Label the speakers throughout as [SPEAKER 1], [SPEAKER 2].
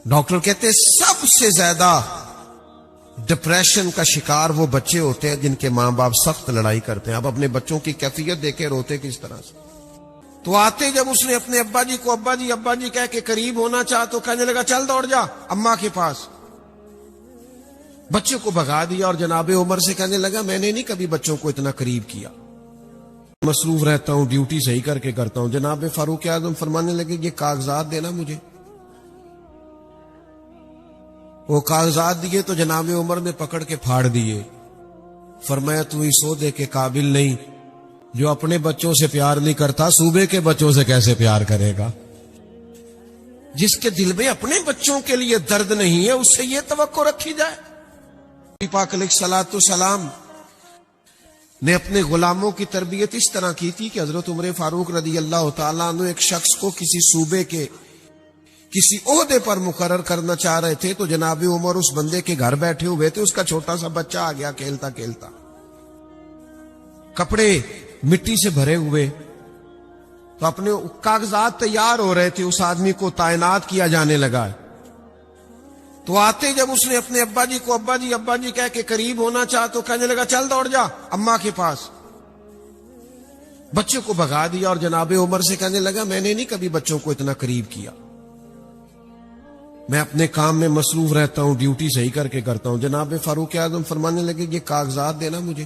[SPEAKER 1] Doctor کہتے ہیں سب سے زیادہ ڈپریشن کا شکار وہ بچے ہوتے ہیں جن کے ماں باپ سخت لڑائی کرتے ہیں. اب اپنے بچوں کی کیفیت دیکھے روتے کس طرح سے. تو آتے جب اس نے اپنے ابا جی کو ابا جی کہہ کے قریب ہونا چاہ تو کہنے لگا چل دوڑ جا اماں کے پاس. بچے کو بھگا دیا اور جناب عمر سے کہنے لگا میں نے نہیں کبھی بچوں کو اتنا قریب کیا, مصروف رہتا ہوں, ڈیوٹی صحیح کر کے کرتا ہوں. جناب فاروق اعظم فرمانے لگے یہ کاغذات دینا مجھے. وہ کاغذات دیے تو جناب عمر نے پکڑ کے پھاڑ دیے. فرمایا تو اس عہدے کے قابل نہیں, جو اپنے بچوں سے پیار نہیں کرتا صوبے کے بچوں سے کیسے پیار کرے گا. جس کے دل میں اپنے بچوں کے لیے درد نہیں ہے اس سے یہ توقع رکھی جائے. پاک علیہ الصلوۃ والسلام نے اپنے غلاموں کی تربیت اس طرح کی تھی کہ حضرت عمر فاروق رضی اللہ تعالیٰ عنہ ایک شخص کو کسی صوبے کے کسی عہدے پر مقرر کرنا چاہ رہے تھے. تو جناب عمر اس بندے کے گھر بیٹھے ہوئے تھے, اس کا چھوٹا سا بچہ آ گیا کھیلتا کھیلتا, کپڑے مٹی سے بھرے ہوئے. تو اپنے کاغذات تیار ہو رہے تھے, اس آدمی کو تعینات کیا جانے لگا. تو آتے جب اس نے اپنے ابا جی کو ابا جی کہہ کے قریب ہونا چاہ تو کہنے لگا چل دوڑ جا اماں کے پاس. بچے کو بھگا دیا اور جناب عمر سے کہنے لگا میں نے نہیں کبھی بچوں کو اتنا قریب کیا, میں اپنے کام میں مصروف رہتا ہوں, ڈیوٹی صحیح کر کے کرتا ہوں. جناب فاروق اعظم فرمانے لگے یہ کاغذات دینا مجھے.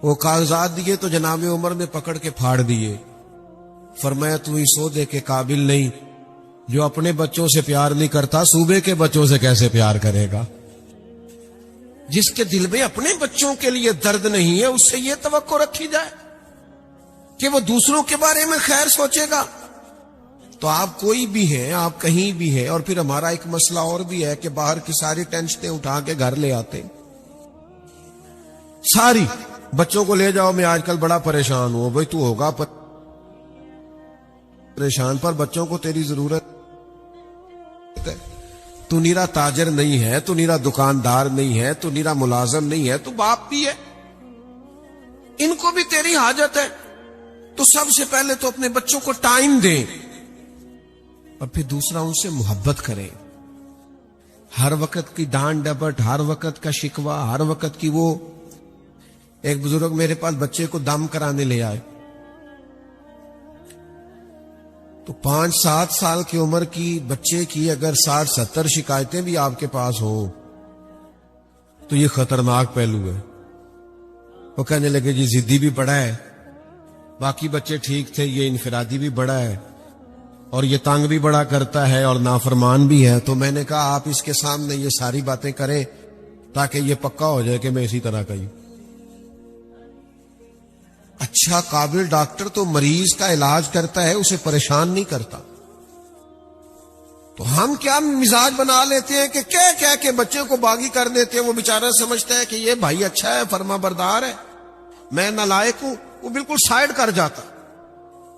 [SPEAKER 1] وہ کاغذات دیے تو جناب عمر نے پکڑ کے پھاڑ دیے. فرمایا تو اس عہدے کے قابل نہیں, جو اپنے بچوں سے پیار نہیں کرتا صوبے کے بچوں سے کیسے پیار کرے گا. جس کے دل میں اپنے بچوں کے لیے درد نہیں ہے اس سے یہ توقع رکھی جائے کہ وہ دوسروں کے بارے میں خیر سوچے گا. تو آپ کوئی بھی ہیں, آپ کہیں بھی ہیں, اور پھر ہمارا ایک مسئلہ اور بھی ہے کہ باہر کی ساری ٹینشنیں اٹھا کے گھر لے آتے ہیں. ساری بچوں کو لے جاؤ, میں آج کل بڑا پریشان ہوں. بھائی تو ہوگا پریشان, پر بچوں کو تیری ضرورت ہے. تو نیرا تاجر نہیں ہے, تو نیرا دکاندار نہیں ہے, تو نیرا ملازم نہیں ہے, تو باپ بھی ہے, ان کو بھی تیری حاجت ہے. تو سب سے پہلے تو اپنے بچوں کو ٹائم دیں, اور پھر دوسرا ان سے محبت کریں. ہر وقت کی ڈانٹ ڈپٹ, ہر وقت کا شکوہ, ہر وقت کی وہ. ایک بزرگ میرے پاس بچے کو دم کرانے لے آئے, تو 5-7 سال کی عمر کی بچے کی اگر 60-70 شکایتیں بھی آپ کے پاس ہوں تو یہ خطرناک پہلو ہے. وہ کہنے لگے جی ضدی بھی بڑا ہے, باقی بچے ٹھیک تھے, یہ انفرادی بھی بڑا ہے, اور یہ تنگ بھی بڑا کرتا ہے, اور نافرمان بھی ہے. تو میں نے کہا آپ اس کے سامنے یہ ساری باتیں کریں تاکہ یہ پکا ہو جائے کہ میں اسی طرح کا ہی. اچھا قابل ڈاکٹر تو مریض کا علاج کرتا ہے, اسے پریشان نہیں کرتا. تو ہم کیا مزاج بنا لیتے ہیں کہ کہہ کے بچے کو باغی کر دیتے ہیں. وہ بیچارہ سمجھتا ہے کہ یہ بھائی اچھا ہے, فرما بردار ہے, میں نالائق ہوں, وہ بالکل سائڈ کر جاتا.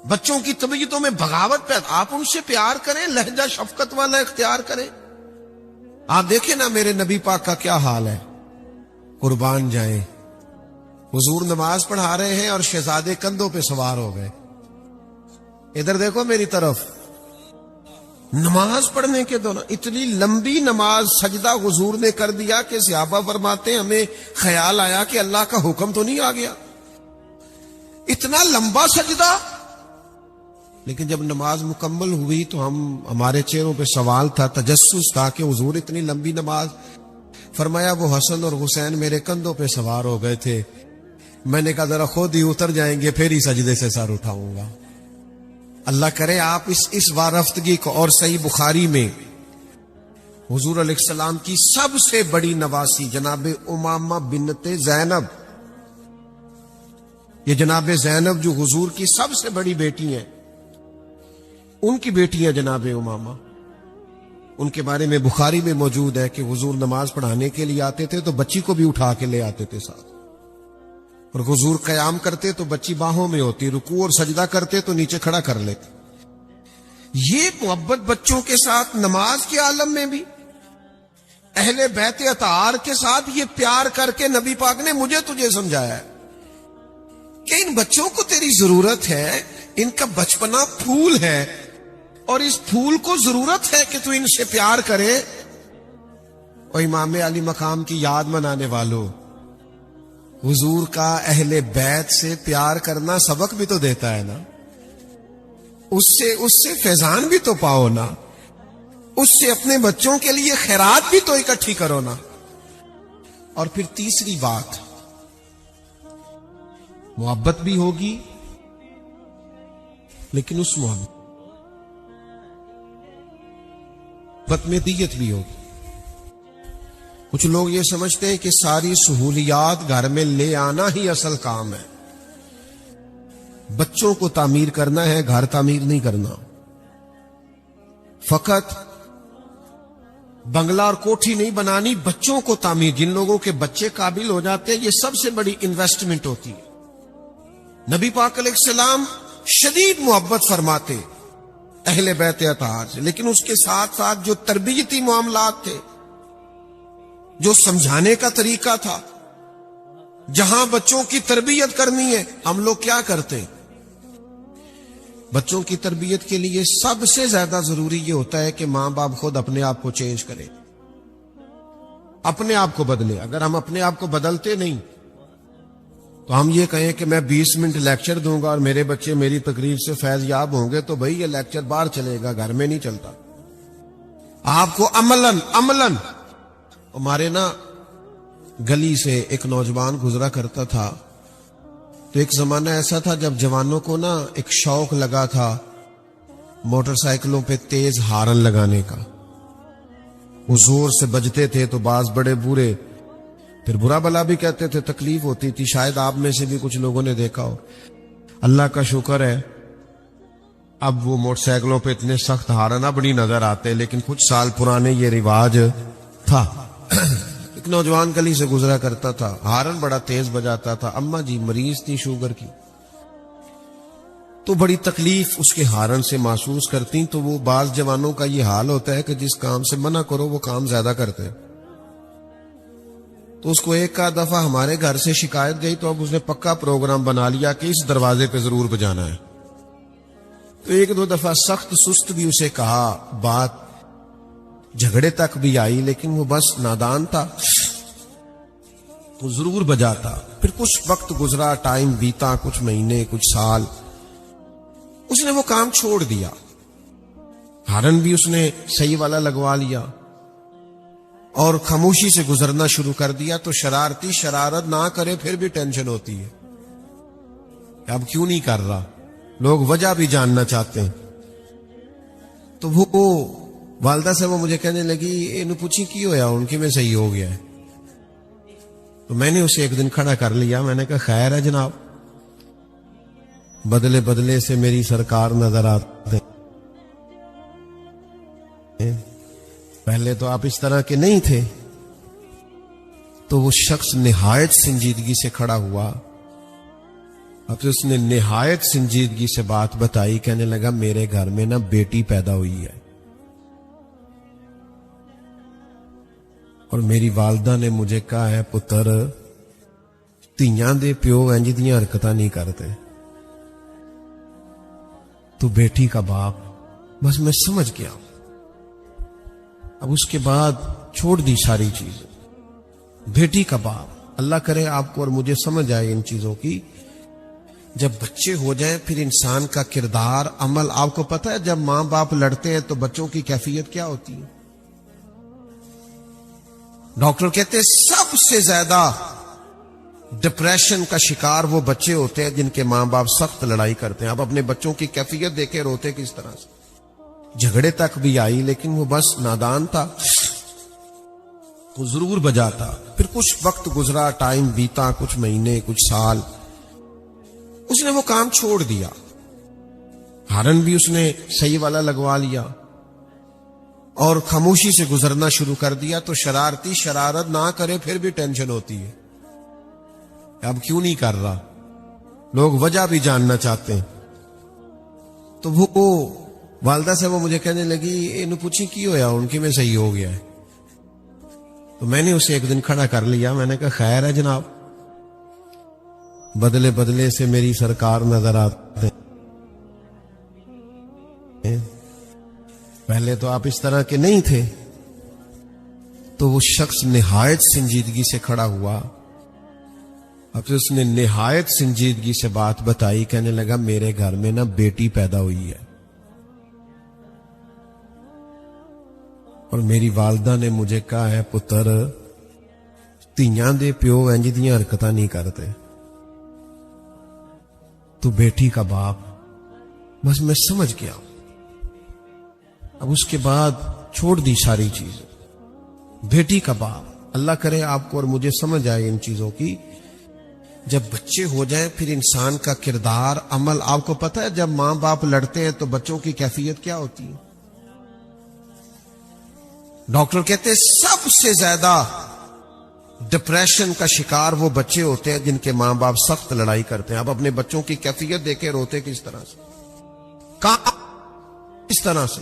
[SPEAKER 1] بچوں کی طبیعتوں میں بغاوت پیدا. آپ ان سے پیار کریں, لہجہ شفقت والا اختیار کریں. آپ دیکھیں نا میرے نبی پاک کا کیا حال ہے, قربان جائیں. حضور نماز پڑھا رہے ہیں اور شہزادے کندھوں پہ سوار ہو گئے. ادھر دیکھو میری طرف. نماز پڑھنے کے دوران اتنی لمبی نماز, سجدہ حضور نے کر دیا کہ صحابہ فرماتے ہیں ہمیں خیال آیا کہ اللہ کا حکم تو نہیں آ گیا. اتنا لمبا سجدہ. لیکن جب نماز مکمل ہوئی تو ہمارے چہروں پہ سوال تھا, تجسس تھا کہ حضور اتنی لمبی نماز. فرمایا وہ حسن اور حسین میرے کندھوں پہ سوار ہو گئے تھے. میں نے کہا ذرا خود ہی اتر جائیں گے پھر ہی سجدے سے سر اٹھاؤں گا. اللہ کرے آپ اس وارفتگی کو. اور صحیح بخاری میں حضور علیہ السلام کی سب سے بڑی نواسی جناب امامہ بنت زینب, یہ جناب زینب جو حضور کی سب سے بڑی بیٹی ہیں, ان کی بیٹی ہے جناب امامہ. ان کے بارے میں بخاری میں موجود ہے کہ حضور نماز پڑھانے کے لیے آتے تھے تو بچی کو بھی اٹھا کے لے آتے تھے ساتھ, اور حضور قیام کرتے تو بچی باہوں میں ہوتی, رکوع اور سجدہ کرتے تو نیچے کھڑا کر لیتے. یہ محبت بچوں کے ساتھ نماز کے عالم میں بھی, اہل بیت اطہار کے ساتھ یہ پیار کر کے نبی پاک نے مجھے تجھے سمجھایا ہے کہ ان بچوں کو تیری ضرورت ہے, ان کا بچپنا پھول ہے, اور اس پھول کو ضرورت ہے کہ تو ان سے پیار کرے. اور امام علی مقام کی یاد منانے والوں، حضور کا اہل بیت سے پیار کرنا سبق بھی تو دیتا ہے نا. اس سے فیضان بھی تو پاؤ نا. اس سے اپنے بچوں کے لیے خیرات بھی تو اکٹھی کرو نا. اور پھر تیسری بات، محبت بھی ہوگی لیکن اس محبت میں دیت بھی ہوگی. کچھ لوگ یہ سمجھتے ہیں کہ ساری سہولیات گھر میں لے آنا ہی اصل کام ہے. بچوں کو تعمیر کرنا ہے، گھر تعمیر نہیں کرنا. فقط بنگلہ اور کوٹھی نہیں بنانی، بچوں کو تعمیر. جن لوگوں کے بچے قابل ہو جاتے ہیں، یہ سب سے بڑی انویسٹمنٹ ہوتی ہے. نبی پاک علیہ السلام شدید محبت فرماتے اہل بیت اطہار سے، لیکن اس کے ساتھ ساتھ جو تربیتی معاملات تھے، جو سمجھانے کا طریقہ تھا، جہاں بچوں کی تربیت کرنی ہے، ہم لوگ کیا کرتے ہیں؟ بچوں کی تربیت کے لیے سب سے زیادہ ضروری یہ ہوتا ہے کہ ماں باپ خود اپنے آپ کو چینج کرے، اپنے آپ کو بدلے. اگر ہم اپنے آپ کو بدلتے نہیں تو ہم یہ کہیں کہ میں 20 منٹ لیکچر دوں گا اور میرے بچے میری تقریر سے فیض یاب ہوں گے، تو بھئی یہ لیکچر باہر چلے گا، گھر میں نہیں چلتا. آپ کو عملاً ہمارے نا گلی سے ایک نوجوان گزرا کرتا تھا. تو ایک زمانہ ایسا تھا جب جوانوں کو نا ایک شوق لگا تھا موٹر سائیکلوں پہ تیز ہارن لگانے کا. وہ زور سے بجتے تھے تو بعض بڑے بورے پھر برا بلا بھی کہتے تھے، تکلیف ہوتی تھی. شاید آپ میں سے بھی کچھ لوگوں نے دیکھا ہو. اللہ کا شکر ہے اب وہ موٹر سائیکلوں پہ اتنے سخت ہارن اب نہیں نظر آتے، لیکن کچھ سال پرانے یہ رواج تھا. ایک نوجوان گلی سے گزرا کرتا تھا، ہارن بڑا تیز بجاتا تھا. اماں جی مریض تھی شوگر کی، تو بڑی تکلیف اس کے ہارن سے محسوس کرتی. تو وہ بعض جوانوں کا یہ حال ہوتا ہے کہ جس کام سے منع کرو وہ کام زیادہ کرتے ہیں. تو اس کو ایک کا دفعہ ہمارے گھر سے شکایت گئی، تو اب اس نے پکا پروگرام بنا لیا کہ اس دروازے پہ ضرور بجانا ہے. تو ایک دو دفعہ سخت سست بھی اسے کہا، بات جھگڑے تک بھی آئی، لیکن وہ بس نادان تھا تو ضرور بجاتا. پھر کچھ وقت گزرا، ٹائم بیتا، کچھ مہینے، کچھ سال، اس نے وہ کام چھوڑ دیا. ہارن بھی اس نے صحیح والا لگوا لیا اور خاموشی سے گزرنا شروع کر دیا. تو شرارتی شرارت نہ کرے پھر بھی ٹینشن ہوتی ہے، اب کیوں نہیں کر رہا. لوگ وجہ بھی جاننا چاہتے ہیں. تو وہ والدہ سے وہ مجھے کہنے لگی، انہوں پوچھی کی ہویا ان کی میں صحیح ہو گیا ہے. تو میں نے اسے ایک دن کھڑا کر لیا. میں نے کہا خیر ہے جناب، بدلے بدلے سے میری سرکار نظر آتے ہیں، پہلے تو آپ اس طرح کے نہیں تھے. تو وہ شخص نہایت سنجیدگی سے کھڑا ہوا. اب اس نے نہایت سنجیدگی سے بات بتائی. کہنے لگا میرے گھر میں نا بیٹی پیدا ہوئی ہے اور میری والدہ نے مجھے کہا ہے پتر تیاں دے پیو انج دیاں حرکتاں نہیں کرتے، تو بیٹی کا باپ. بس میں سمجھ گیا. اب اس کے بعد چھوڑ دی ساری چیز. بیٹی کا باپ، اللہ کرے آپ کو اور مجھے سمجھ آئے ان چیزوں کی. جب بچے ہو جائیں پھر انسان کا کردار، عمل. آپ کو پتہ ہے جب ماں باپ لڑتے ہیں تو بچوں کی کیفیت کیا ہوتی ہے؟ ڈاکٹر کہتے ہیں سب سے زیادہ ڈپریشن کا شکار وہ بچے ہوتے ہیں جن کے ماں باپ سخت لڑائی کرتے ہیں. آپ اپنے بچوں کی کیفیت دیکھے روتے کس طرح سے. جھگڑے تک بھی آئی لیکن وہ بس نادان تھا تو ضرور بجاتا. پھر کچھ وقت گزرا، ٹائم بیتا، کچھ مہینے، کچھ سال، اس نے وہ کام چھوڑ دیا. ہارن بھی اس نے صحیح والا لگوا لیا اور خاموشی سے گزرنا شروع کر دیا. تو شرارتی شرارت نہ کرے پھر بھی ٹینشن ہوتی ہے، اب کیوں نہیں کر رہا. لوگ وجہ بھی جاننا چاہتے ہیں. تو وہ والدہ سے وہ مجھے کہنے لگی، انہوں پوچھی کی ہویا ان کی میں صحیح ہو گیا ہے. تو میں نے اسے ایک دن کھڑا کر لیا. میں نے کہا خیر ہے جناب، بدلے بدلے سے میری سرکار نظر آتے ہیں. پہلے تو آپ اس طرح کے نہیں تھے. تو وہ شخص نہایت سنجیدگی سے کھڑا ہوا. اب اس نے نہایت سنجیدگی سے بات بتائی. کہنے لگا میرے گھر میں نا بیٹی پیدا ہوئی ہے اور میری والدہ نے مجھے کہا ہے پتر تیاں دے پیو انج دیاں حرکتاں نہیں کرتے, تو بیٹی کا باپ. بس میں سمجھ گیا. اب اس کے بعد چھوڑ دی ساری چیز. بیٹی کا باپ. اللہ کرے آپ کو اور مجھے سمجھ آئے ان چیزوں کی. جب بچے ہو جائیں پھر انسان کا کردار عمل. آپ کو پتہ ہے جب ماں باپ لڑتے ہیں تو بچوں کی کیفیت کیا ہوتی ہے؟ ڈاکٹر کہتے ہیں سب سے زیادہ ڈپریشن کا شکار وہ بچے ہوتے ہیں جن کے ماں باپ سخت لڑائی کرتے ہیں. آپ اپنے بچوں کی کیفیت دیکھیں, روتے کس طرح سے, کس طرح سے.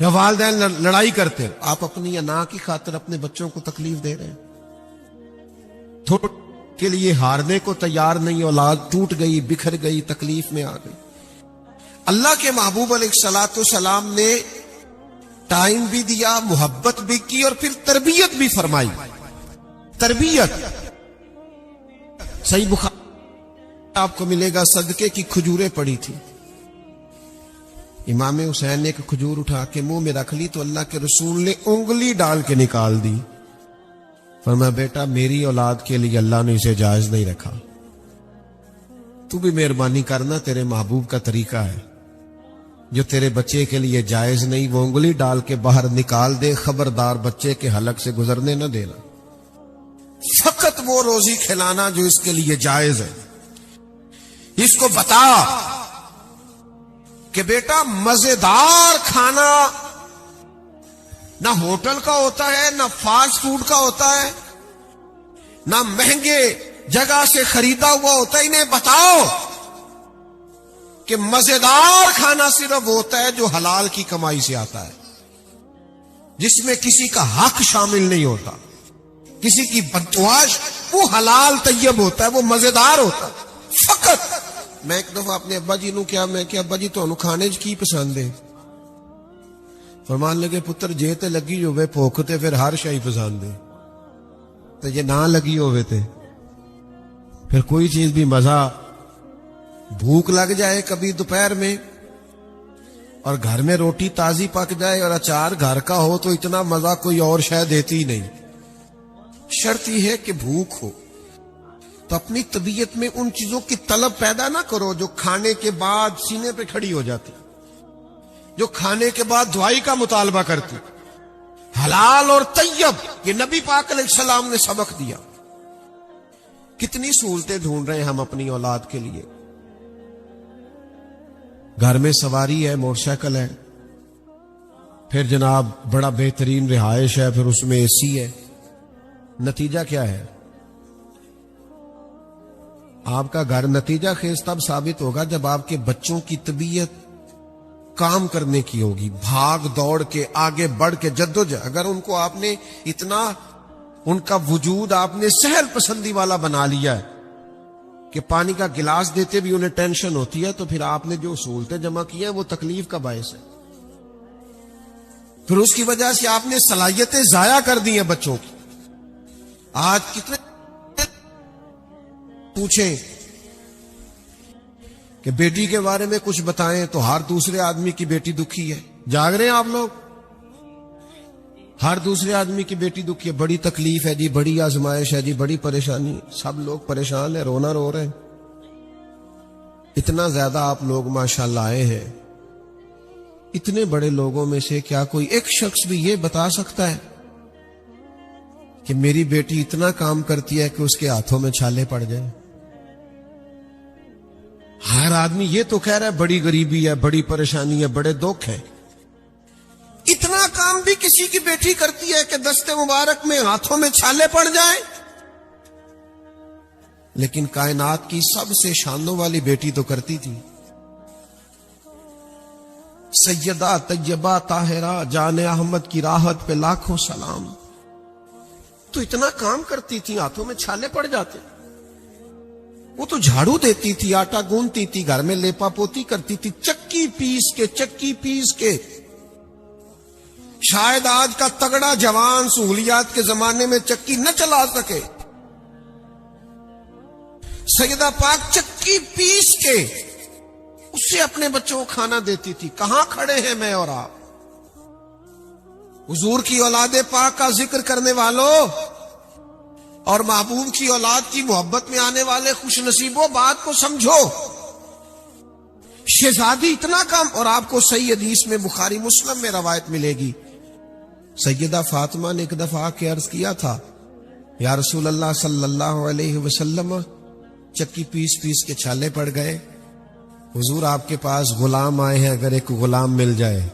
[SPEAKER 1] یا والدین لڑائی کرتے ہیں, آپ اپنی انا کی خاطر اپنے بچوں کو تکلیف دے رہے ہیں. تھوڑے کے لیے ہارنے کو تیار نہیں, اولاد ٹوٹ گئی, بکھر گئی, تکلیف میں آ گئی. اللہ کے محبوب علیہ الصلوۃ والسلام نے ٹائم بھی دیا, محبت بھی کی اور پھر تربیت بھی فرمائی. تربیت صحیح بخاری آپ کو ملے گا صدقے کی کھجوریں پڑی تھی. امام حسین نے ایک کھجور اٹھا کے منہ میں رکھ لی تو اللہ کے رسول نے انگلی ڈال کے نکال دی. فرمایا بیٹا میری اولاد کے لیے اللہ نے اسے جائز نہیں رکھا, تو بھی مہربانی کرنا, تیرے محبوب کا طریقہ ہے. جو تیرے بچے کے لیے جائز نہیں وہ انگلی ڈال کے باہر نکال دے, خبردار بچے کے حلق سے گزرنے نہ دینا. فقط وہ روزی کھلانا جو اس کے لیے جائز ہے. اس کو بتا کہ بیٹا مزیدار کھانا نہ ہوٹل کا ہوتا ہے, نہ فاسٹ فوڈ کا ہوتا ہے, نہ مہنگے جگہ سے خریدا ہوا ہوتا ہے. انہیں بتاؤ کہ مزیدار کھانا صرف ہوتا ہے جو حلال کی کمائی سے آتا ہے, جس میں کسی کا حق شامل نہیں ہوتا, کسی کی بدعواش. وہ حلال طیب ہوتا ہے, وہ مزیدار ہوتا ہے. فقط میں ایک دفعہ اپنے ابا جی نو کیا, میں کہ ابا جی تو کھانے کی پسند ہے؟ فرمان لگے پتر جے تے لگی ہوئے بھوک تے پھر ہر شے پسند ہے, تو یہ نہ لگی ہوئے تے پھر کوئی چیز بھی مزہ. بھوک لگ جائے کبھی دوپہر میں اور گھر میں روٹی تازی پک جائے اور اچار گھر کا ہو تو اتنا مزہ کوئی اور شاید دیتی ہی نہیں. شرط یہ ہے کہ بھوک ہو. تو اپنی طبیعت میں ان چیزوں کی طلب پیدا نہ کرو جو کھانے کے بعد سینے پہ کھڑی ہو جاتی, جو کھانے کے بعد دعائی کا مطالبہ کرتی. حلال اور طیب یہ نبی پاک علیہ السلام نے سبق دیا. کتنی سہولتیں ڈھونڈ رہے ہیں ہم اپنی اولاد کے لیے. گھر میں سواری ہے, موٹر سائیکل ہے, پھر جناب بڑا بہترین رہائش ہے, پھر اس میں اے سی ہے. نتیجہ کیا ہے؟ آپ کا گھر نتیجہ خیز تب ثابت ہوگا جب آپ کے بچوں کی طبیعت کام کرنے کی ہوگی, بھاگ دوڑ کے آگے بڑھ کے جدوجہد. اگر ان کو آپ نے اتنا, ان کا وجود آپ نے سہل پسندی والا بنا لیا ہے کہ پانی کا گلاس دیتے بھی انہیں ٹینشن ہوتی ہے, تو پھر آپ نے جو سہولتیں جمع کی ہیں وہ تکلیف کا باعث ہے. پھر اس کی وجہ سے آپ نے صلاحیتیں ضائع کر دی ہیں بچوں کی. آج کتنے پوچھیں کہ بیٹی کے بارے میں کچھ بتائیں تو ہر دوسرے آدمی کی بیٹی دکھی ہے. جاگ رہے ہیں آپ لوگ؟ ہر دوسرے آدمی کی بیٹی دکھی ہے, بڑی تکلیف ہے جی, بڑی آزمائش ہے جی, بڑی پریشانی. سب لوگ پریشان ہیں, رونا رو رہے ہیں. اتنا زیادہ آپ لوگ ماشاءاللہ آئے ہیں. اتنے بڑے لوگوں میں سے کیا کوئی ایک شخص بھی یہ بتا سکتا ہے کہ میری بیٹی اتنا کام کرتی ہے کہ اس کے ہاتھوں میں چھالے پڑ جائیں؟ ہر آدمی یہ تو کہہ رہا ہے بڑی غریبی ہے, بڑی پریشانی ہے, بڑے دکھ ہیں. اتنا کام بھی کسی کی بیٹی کرتی ہے کہ دستے مبارک میں ہاتھوں میں چھالے پڑ جائیں. لیکن کائنات کی سب سے شانوں والی بیٹی تو کرتی تھی. سیدہ طیبہ طاہرہ جان احمد کی راحت پہ لاکھوں سلام. تو اتنا کام کرتی تھی, ہاتھوں میں چھالے پڑ جاتے. وہ تو جھاڑو دیتی تھی، آٹا گوندتی تھی، گھر میں لیپا پوتی کرتی تھی، چکی پیس کے شاید آج کا تگڑا جوان سہولیات کے زمانے میں چکی نہ چلا سکے، سیدہ پاک چکی پیس کے اس سے اپنے بچوں کو کھانا دیتی تھی۔ کہاں کھڑے ہیں میں اور آپ؟ حضور کی اولاد پاک کا ذکر کرنے والوں اور محبوب کی اولاد کی محبت میں آنے والے خوش نصیبوں، بات کو سمجھو۔ شہزادی اتنا کم، اور آپ کو صحیح حدیث میں بخاری مسلم میں روایت ملے گی، سیدہ فاطمہ نے ایک دفعہ کے عرض کیا تھا، یا رسول اللہ صلی اللہ علیہ وسلم، چکی پیس کے چھالے پڑ گئے، حضور آپ کے پاس غلام آئے ہیں، اگر ایک غلام مل جائے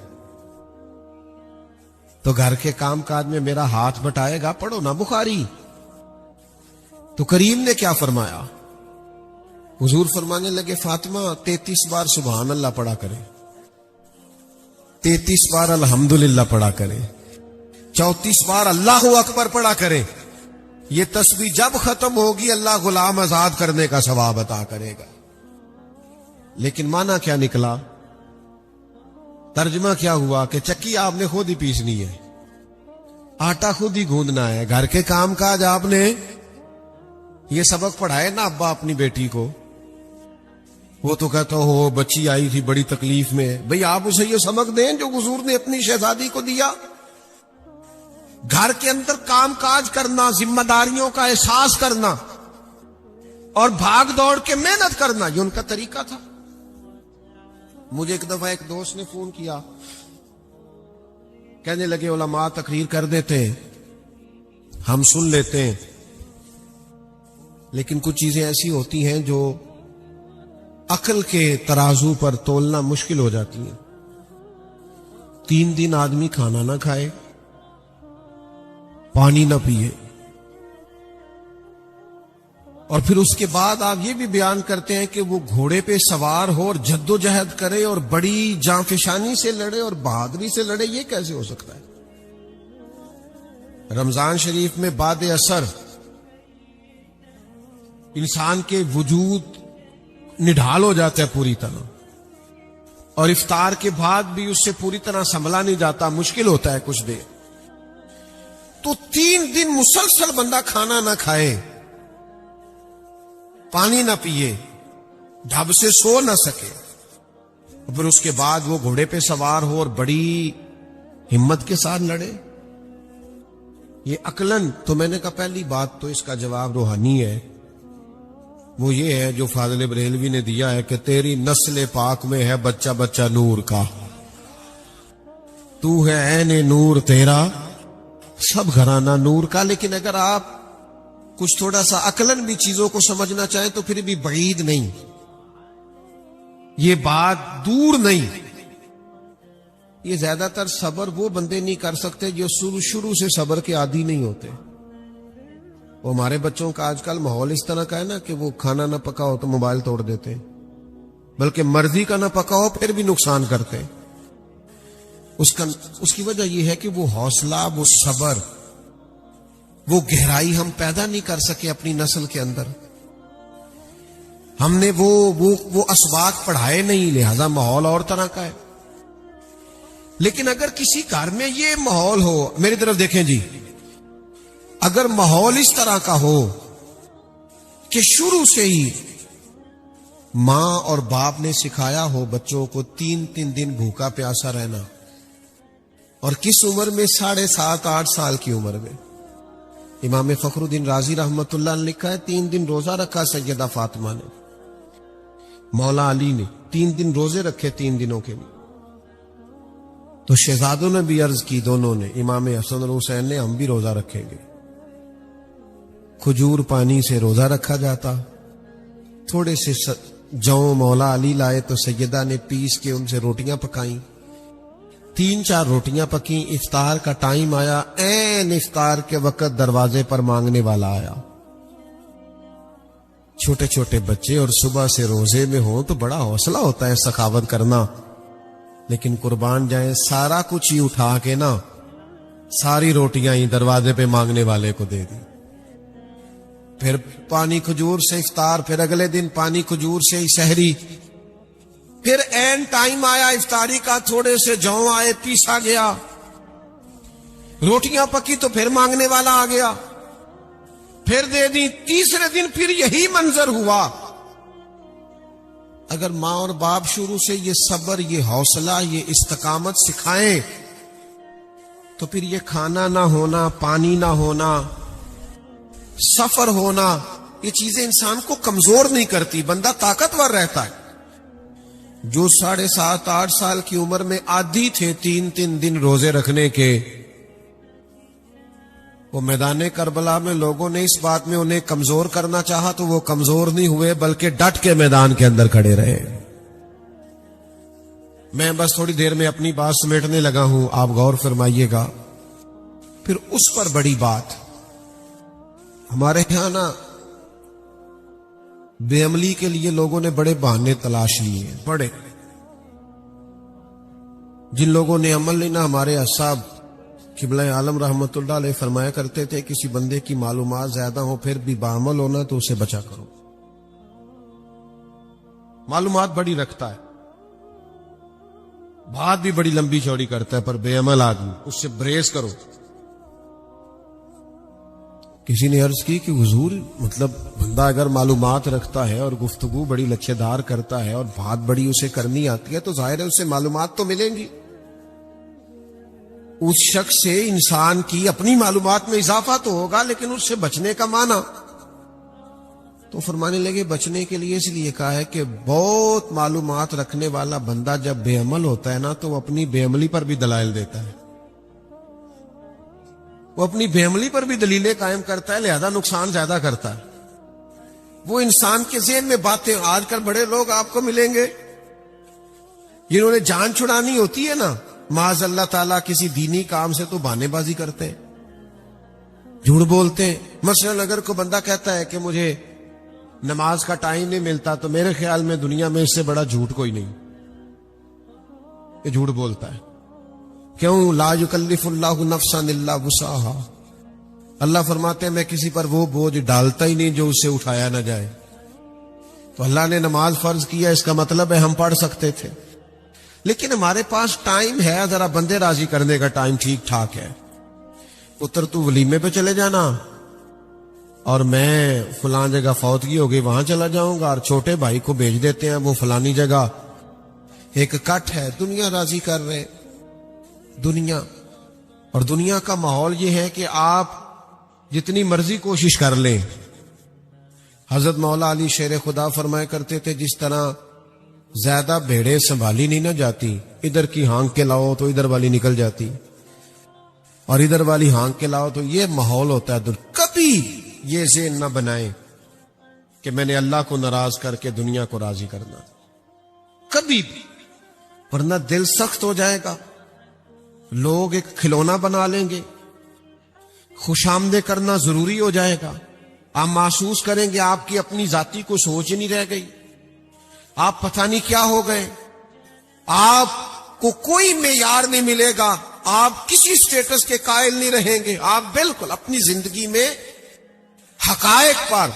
[SPEAKER 1] تو گھر کے کام کاج میں میرا ہاتھ بٹائے گا۔ پڑھو نا بخاری۔ تو کریم نے کیا فرمایا؟ حضور فرمانے لگے، فاطمہ 33 بار سبحان اللہ پڑھا کرے، 33 بار الحمدللہ پڑھا کرے، 34 بار اللہ اکبر پڑھا کرے، یہ تسبیح جب ختم ہوگی اللہ غلام آزاد کرنے کا ثواب عطا کرے گا۔ لیکن معنی کیا نکلا؟ ترجمہ کیا ہوا کہ چکی آپ نے خود ہی پیسنی ہے، آٹا خود ہی گوندنا ہے، گھر کے کام کاج آپ نے، یہ سبق پڑھائے نا ابا اپنی بیٹی کو۔ وہ تو کہتا ہو بچی آئی تھی بڑی تکلیف میں، بھئی آپ اسے یہ سبق دیں جو حضور نے اپنی شہزادی کو دیا۔ گھر کے اندر کام کاج کرنا، ذمہ داریوں کا احساس کرنا اور بھاگ دوڑ کے محنت کرنا، یہ ان کا طریقہ تھا۔ مجھے ایک دفعہ ایک دوست نے فون کیا، کہنے لگے علماء تقریر کر دیتے ہیں، ہم سن لیتے ہیں، لیکن کچھ چیزیں ایسی ہوتی ہیں جو عقل کے ترازو پر تولنا مشکل ہو جاتی ہیں۔ 3 دن آدمی کھانا نہ کھائے، پانی نہ پیے، اور پھر اس کے بعد آپ یہ بھی بیان کرتے ہیں کہ وہ گھوڑے پہ سوار ہو اور جد و جہد کرے اور بڑی جانفشانی سے لڑے اور بہادری سے لڑے، یہ کیسے ہو سکتا ہے؟ رمضان شریف میں بعد اثر انسان کے وجود نڈھال ہو جاتا ہے پوری طرح، اور افطار کے بعد بھی اس سے پوری طرح سنبھلا نہیں جاتا، مشکل ہوتا ہے کچھ دیر۔ تو 3 دن مسلسل بندہ کھانا نہ کھائے، پانی نہ پیے، ڈھب سے سو نہ سکے، پھر اس کے بعد وہ گھوڑے پہ سوار ہو اور بڑی ہمت کے ساتھ لڑے، یہ عقلاً تو میں نے کہا پہلی بات تو اس کا جواب روحانی ہے، وہ یہ ہے جو فاضل بریلوی نے دیا ہے کہ تیری نسل پاک میں ہے بچہ بچہ نور کا، تو ہے عین نور تیرا سب گھرانہ نور کا۔ لیکن اگر آپ کچھ تھوڑا سا عقلاً بھی چیزوں کو سمجھنا چاہیں تو پھر بھی بعید نہیں، یہ بات دور نہیں، یہ زیادہ تر صبر وہ بندے نہیں کر سکتے جو شروع سے صبر کے عادی نہیں ہوتے۔ وہ ہمارے بچوں کا آج کل ماحول اس طرح کا ہے نا کہ وہ کھانا نہ پکا ہو تو موبائل توڑ دیتے ہیں، بلکہ مرضی کا نہ پکا ہو پھر بھی نقصان کرتے ہیں۔ اس کی وجہ یہ ہے کہ وہ حوصلہ، وہ صبر، وہ گہرائی ہم پیدا نہیں کر سکے اپنی نسل کے اندر، ہم نے وہ اسباق پڑھائے نہیں، لہذا ماحول اور طرح کا ہے۔ لیکن اگر کسی گھر میں یہ ماحول ہو، میری طرف دیکھیں جی، اگر ماحول اس طرح کا ہو کہ شروع سے ہی ماں اور باپ نے سکھایا ہو بچوں کو 3 دن بھوکا پیاسا رہنا، اور کس عمر میں؟ 7.5 8 سال کی عمر میں۔ امام فخر الدین رازی رحمت اللہ نے لکھا ہے 3 دن روزہ رکھا سیدہ فاطمہ نے، مولا علی نے 3 دن روزے رکھے 3 دنوں کے لیے۔ تو شہزادوں نے بھی عرض کی، دونوں نے، امام حسن اور حسین نے، ہم بھی روزہ رکھیں گے۔ کھجور پانی سے روزہ رکھا جاتا، تھوڑے سے جو مولا علی لائے تو سیدہ نے پیس کے ان سے روٹیاں پکائیں، 3-4 روٹیاں پکیں، افطار کا ٹائم آیا، عین افطار کے وقت دروازے پر مانگنے والا آیا، چھوٹے چھوٹے بچے اور صبح سے روزے میں ہوں تو بڑا حوصلہ ہوتا ہے سخاوت کرنا، لیکن قربان جائیں سارا کچھ ہی اٹھا کے نا، ساری روٹیاں ہی دروازے پہ مانگنے والے کو دے دی۔ پھر پانی کھجور سے افطار، پھر اگلے دن پانی کھجور سے ہی سحری، پھر این ٹائم آیا افطاری کا، تھوڑے سے جوں آئے، پیسا گیا، روٹیاں پکی تو پھر مانگنے والا آ گیا، پھر دے دی، تیسرے دن پھر یہی منظر ہوا۔ اگر ماں اور باپ شروع سے یہ صبر، یہ حوصلہ، یہ استقامت سکھائیں تو پھر یہ کھانا نہ ہونا، پانی نہ ہونا، سفر ہونا، یہ چیزیں انسان کو کمزور نہیں کرتی، بندہ طاقتور رہتا ہے۔ جو 7.5 8 سال کی عمر میں عادی تھے 3 دن روزے رکھنے کے، وہ میدان کربلا میں لوگوں نے اس بات میں انہیں کمزور کرنا چاہا تو وہ کمزور نہیں ہوئے، بلکہ ڈٹ کے میدان کے اندر کھڑے رہے۔ میں بس تھوڑی دیر میں اپنی بات سمیٹنے لگا ہوں، آپ غور فرمائیے گا۔ پھر اس پر بڑی بات، ہمارے یہاں نا بے عملی کے لیے لوگوں نے بڑے بہانے تلاش لیے ہیں، بڑے، جن لوگوں نے عمل لینا۔ ہمارے اصحاب قبلہ عالم رحمت اللہ علیہ فرمایا کرتے تھے، کسی بندے کی معلومات زیادہ ہو پھر بھی بعمل ہونا تو اسے بچا کرو۔ معلومات بڑی رکھتا ہے، بات بھی بڑی لمبی چوڑی کرتا ہے، پر بے عمل آدمی، اس سے بریز کرو۔ کسی نے عرض کی کہ حضور مطلب بندہ اگر معلومات رکھتا ہے اور گفتگو بڑی لچھے دار کرتا ہے اور بات بڑی اسے کرنی آتی ہے تو ظاہر ہے اسے معلومات تو ملیں گی، اس شخص سے انسان کی اپنی معلومات میں اضافہ تو ہوگا، لیکن اس سے بچنے کا معنی، تو فرمانے لگے بچنے کے لیے اس لیے کہا ہے کہ بہت معلومات رکھنے والا بندہ جب بے عمل ہوتا ہے نا تو وہ اپنی بے عملی پر بھی دلائل دیتا ہے، وہ اپنی بے عملی پر بھی دلیلیں قائم کرتا ہے، لہذا نقصان زیادہ کرتا ہے۔ وہ انسان کے ذہن میں باتیں، آج کل بڑے لوگ آپ کو ملیں گے جنہوں نے جان چھڑانی ہوتی ہے نا، معاذ اللہ تعالیٰ کسی دینی کام سے تو بہانے بازی کرتے ہیں، جھوٹ بولتے ہیں۔ مثلا اگر کوئی بندہ کہتا ہے کہ مجھے نماز کا ٹائم نہیں ملتا تو میرے خیال میں دنیا میں اس سے بڑا جھوٹ کوئی نہیں، یہ جھوٹ بولتا ہے۔ کیوں؟ لا یکلف اللہ نفسا الا وسعها، اللہ فرماتے ہیں میں کسی پر وہ بوجھ ڈالتا ہی نہیں جو اس سے اٹھایا نہ جائے۔ تو اللہ نے نماز فرض کیا، اس کا مطلب ہے ہم پڑھ سکتے تھے، لیکن ہمارے پاس ٹائم ہے، ذرا بندے راضی کرنے کا ٹائم ٹھیک ٹھاک ہے۔ پتر تو ولیمے پہ چلے جانا اور میں فلان جگہ فوتگی ہو گئی وہاں چلا جاؤں گا، اور چھوٹے بھائی کو بھیج دیتے ہیں وہ فلانی جگہ، ایک کٹ ہے، دنیا راضی کر رہے دنیا۔ اور دنیا کا ماحول یہ ہے کہ آپ جتنی مرضی کوشش کر لیں، حضرت مولا علی شیر خدا فرمایا کرتے تھے جس طرح زیادہ بھیڑیں سنبھالی نہیں نہ جاتی، ادھر کی ہانک کے لاؤ تو ادھر والی نکل جاتی، اور ادھر والی ہانک کے لاؤ تو یہ ماحول ہوتا ہے۔ کبھی یہ ذہن نہ بنائیں کہ میں نے اللہ کو ناراض کر کے دنیا کو راضی کرنا، کبھی بھی، ورنہ دل سخت ہو جائے گا، لوگ ایک کھلونا بنا لیں گے، خوش آمدے کرنا ضروری ہو جائے گا، آپ محسوس کریں گے آپ کی اپنی ذاتی کو سوچ ہی نہیں رہ گئی، آپ پتہ نہیں کیا ہو گئے، آپ کو کوئی معیار نہیں ملے گا، آپ کسی سٹیٹس کے قائل نہیں رہیں گے، آپ بالکل اپنی زندگی میں حقائق پر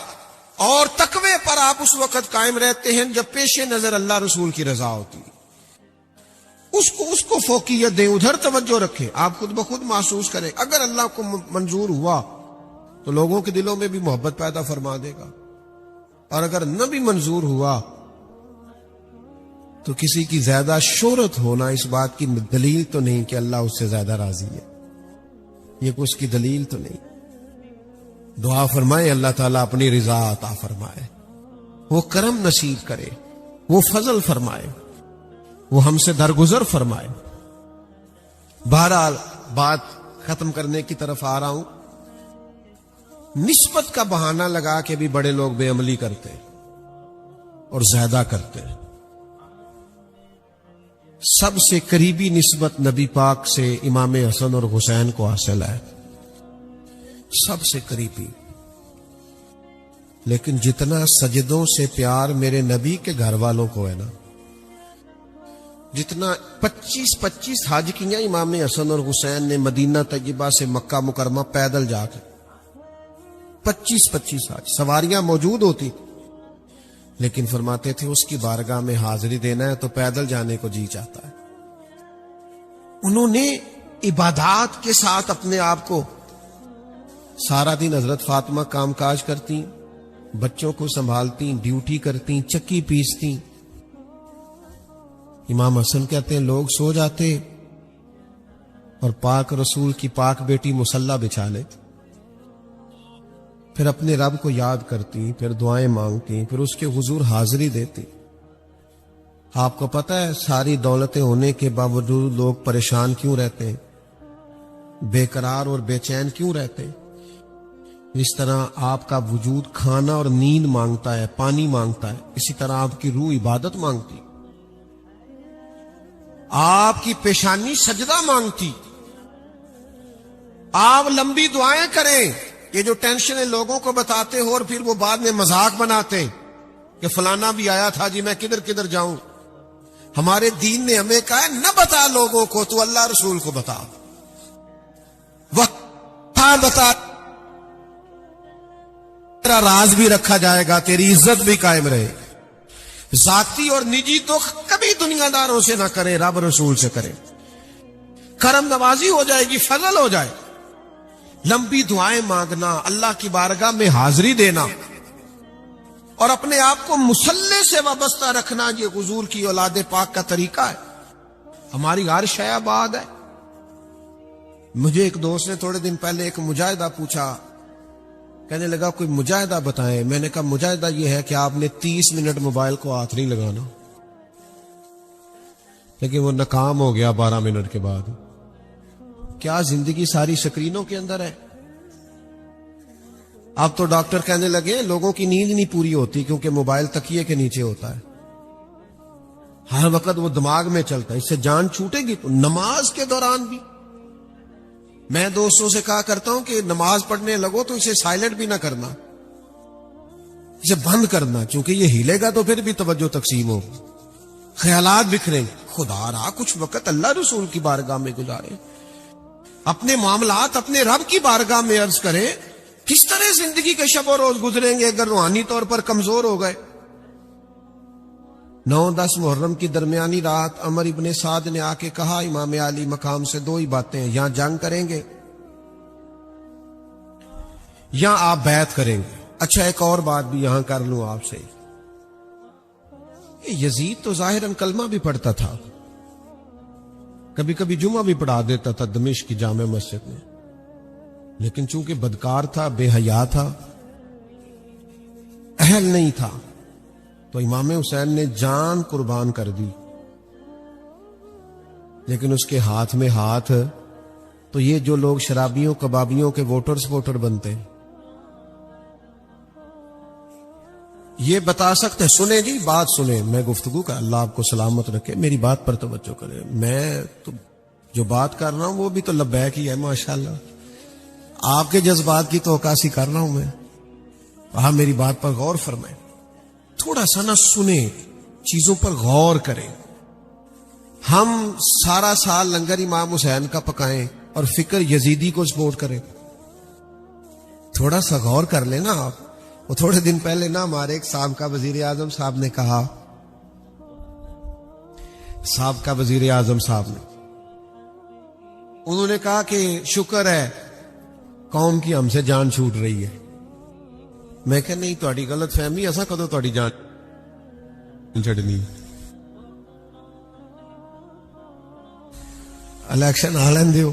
[SPEAKER 1] اور تقوی پر آپ اس وقت قائم رہتے ہیں جب پیش نظر اللہ رسول کی رضا ہوتی ہے۔ اس کو فوقیت دیں، ادھر توجہ رکھیں، آپ خود بخود محسوس کریں، اگر اللہ کو منظور ہوا تو لوگوں کے دلوں میں بھی محبت پیدا فرما دے گا، اور اگر نہ بھی منظور ہوا تو کسی کی زیادہ شہرت ہونا اس بات کی دلیل تو نہیں کہ اللہ اس سے زیادہ راضی ہے، یہ اس کی دلیل تو نہیں۔ دعا فرمائے اللہ تعالیٰ اپنی رضا عطا فرمائے، وہ کرم نصیب کرے، وہ فضل فرمائے، وہ ہم سے درگزر فرمائے۔ بہرحال بات ختم کرنے کی طرف آ رہا ہوں۔ نسبت کا بہانہ لگا کے بھی بڑے لوگ بے عملی کرتے اور زیادہ کرتے۔ سب سے قریبی نسبت نبی پاک سے امام حسن اور حسین کو حاصل ہے، سب سے قریبی، لیکن جتنا سجدوں سے پیار میرے نبی کے گھر والوں کو ہے نا، جتنا 25 حج کیا امام حسن اور حسین نے مدینہ طیبہ سے مکہ مکرمہ پیدل جا کے، 25 حج، سواریاں موجود ہوتی، لیکن فرماتے تھے اس کی بارگاہ میں حاضری دینا ہے تو پیدل جانے کو جی چاہتا ہے۔ انہوں نے عبادات کے ساتھ اپنے آپ کو، سارا دن حضرت فاطمہ کام کاج کرتی، بچوں کو سنبھالتی، ڈیوٹی کرتی، چکی پیستی۔ امام حسن کہتے ہیں لوگ سو جاتے اور پاک رسول کی پاک بیٹی مصلی بچھا لیتی، پھر اپنے رب کو یاد کرتی، پھر دعائیں مانگتی، پھر اس کے حضور حاضری دیتی۔ آپ کو پتہ ہے ساری دولتیں ہونے کے باوجود لوگ پریشان کیوں رہتے ہیں، بے قرار اور بے چین کیوں رہتے ہیں؟ اس طرح آپ کا وجود کھانا اور نیند مانگتا ہے، پانی مانگتا ہے، اسی طرح آپ کی روح عبادت مانگتی، آپ کی پیشانی سجدہ مانگتی، آپ لمبی دعائیں کریں۔ یہ جو ٹینشنیں لوگوں کو بتاتے ہو اور پھر وہ بعد میں مذاق بناتے کہ فلانا بھی آیا تھا جی، میں کدھر کدھر جاؤں۔ ہمارے دین نے ہمیں کہا ہے نہ بتا لوگوں کو، تو اللہ رسول کو بتا، وہاں بتا، تیرا راز بھی رکھا جائے گا، تیری عزت بھی قائم رہے۔ ذاتی اور نجی تو کبھی دنیا داروں سے نہ کرے، رب رسول سے کرے، کرم نوازی ہو جائے گی، فضل ہو جائے۔ لمبی دعائیں مانگنا، اللہ کی بارگاہ میں حاضری دینا اور اپنے آپ کو مصلی سے وابستہ رکھنا، یہ حضور کی اولاد پاک کا طریقہ ہے۔ ہماری ہر شے آباد ہے۔ مجھے ایک دوست نے تھوڑے دن پہلے ایک مجاہدہ پوچھا، کہنے لگا کوئی مجاہدہ بتائیں۔ میں نے کہا مجاہدہ یہ ہے کہ آپ نے 30 منٹ موبائل کو ہاتھ نہیں لگانا، لیکن وہ ناکام ہو گیا 12 منٹ کے بعد۔ کیا زندگی ساری سکرینوں کے اندر ہے؟ اب تو ڈاکٹر کہنے لگے لوگوں کی نیند نہیں پوری ہوتی کیونکہ موبائل تکیے کے نیچے ہوتا ہے، ہر وقت وہ دماغ میں چلتا ہے، اس سے جان چھوٹے گی۔ تو نماز کے دوران بھی میں دوستوں سے کہا کرتا ہوں کہ نماز پڑھنے لگو تو اسے سائلنٹ بھی نہ کرنا، اسے بند کرنا، چونکہ یہ ہلے گا تو پھر بھی توجہ تقسیم ہوگی، خیالات بکھریں گے۔ خدا را کچھ وقت اللہ رسول کی بارگاہ میں گزارے، اپنے معاملات اپنے رب کی بارگاہ میں عرض کرے۔ کس طرح زندگی کے شب و روز گزریں گے اگر روحانی طور پر کمزور ہو گئے؟ 9-10 محرم کی درمیانی رات عمر ابن سعد نے آ کے کہا امام علی مقام سے 2 ہی باتیں ہیں، یا جنگ کریں گے یا آپ بیعت کریں گے۔ اچھا ایک اور بات بھی یہاں کر لوں آپ سے، یزید تو ظاہراً کلمہ بھی پڑھتا تھا، کبھی کبھی جمعہ بھی پڑھا دیتا تھا دمشق کی جامع مسجد میں، لیکن چونکہ بدکار تھا، بے حیا تھا، اہل نہیں تھا، تو امام حسین نے جان قربان کر دی، لیکن اس کے ہاتھ میں ہاتھ۔ تو یہ جو لوگ شرابیوں کبابیوں کے ووٹر بنتے ہیں، یہ بتا سکتے ہیں، سنیں جی بات سنیں، میں گفتگو کا، اللہ آپ کو سلامت رکھے، میری بات پر توجہ کریں۔ میں تو جو بات کر رہا ہوں وہ بھی تو لبیک ہی ہے ماشاءاللہ، آپ کے جذبات کی تو عکاسی کر رہا ہوں میں۔ وہاں میری بات پر غور فرمائیں، تھوڑا سا نہ سنیں، چیزوں پر غور کریں۔ ہم سارا سال لنگر امام حسین کا پکائیں اور فکر یزیدی کو سپورٹ کریں؟ تھوڑا سا غور کر لیں نا آپ۔ وہ تھوڑے دن پہلے نا ہمارے ایک سابقہ وزیر اعظم صاحب نے کہا، سابقہ وزیر اعظم صاحب نے، انہوں نے کہا کہ شکر ہے قوم کی ہم سے جان چھوٹ رہی ہے۔ میں کہ نہیں، تہاڈی غلط فہمی، ایسا کدو تہاڈی جان چھڑنی؟ الیکشن آ لین دیو،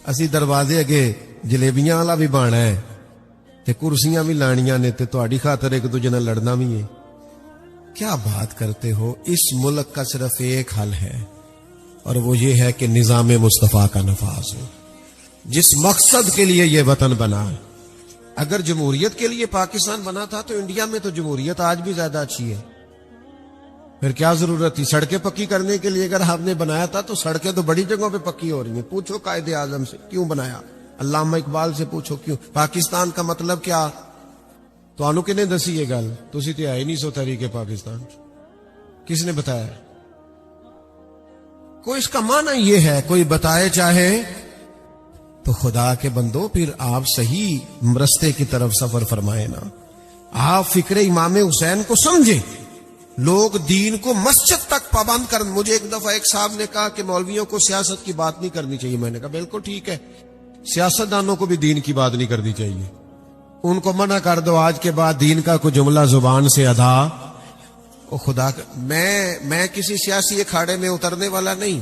[SPEAKER 1] اسی دروازے اگے جلیبیاں والا بھی بانا ہے تے کرسیاں بھی لانیاں نے تے تہاڈی خاطر ایک دوجے نال لڑنا بھی ہے۔ کیا بات کرتے ہو؟ اس ملک کا صرف ایک حل ہے اور وہ یہ ہے کہ نظام مصطفیٰ کا نفاذ ہو، جس مقصد کے لیے یہ وطن بنا ہے۔ اگر جمہوریت کے لیے پاکستان بنا تھا تو انڈیا میں تو جمہوریت آج بھی زیادہ اچھی ہے، پھر کیا ضرورت تھی؟ سڑکیں پکی کرنے کے لیے اگر آپ نے بنایا تھا تو سڑکیں تو بڑی جگہوں پہ پکی ہو رہی ہیں۔ پوچھو قائد اعظم سے کیوں بنایا، علامہ اقبال سے پوچھو کیوں۔ پاکستان کا مطلب کیا؟ تو آنو کنے دسی یہ گل؟ تسی تے آئے نہیں سو تحریک پاکستان، کس نے بتایا؟ کوئی اس کا معنی یہ ہے، کوئی بتائے چاہے تو خدا کے بندو پھر آپ صحیح رستے کی طرف سفر فرمائے نا. آپ فکر امام حسین کو سمجھیں. لوگ دین کو مسجد تک پابند کر. مجھے ایک دفعہ ایک صاحب نے کہا کہ مولویوں کو سیاست کی بات نہیں کرنی چاہیے. میں نے کہا بالکل ٹھیک ہے, سیاست دانوں کو بھی دین کی بات نہیں کرنی چاہیے. ان کو منع کر دو, آج کے بعد دین کا کوئی جملہ زبان سے ادا. خدا میں کسی سیاسی اکھاڑے میں اترنے والا نہیں.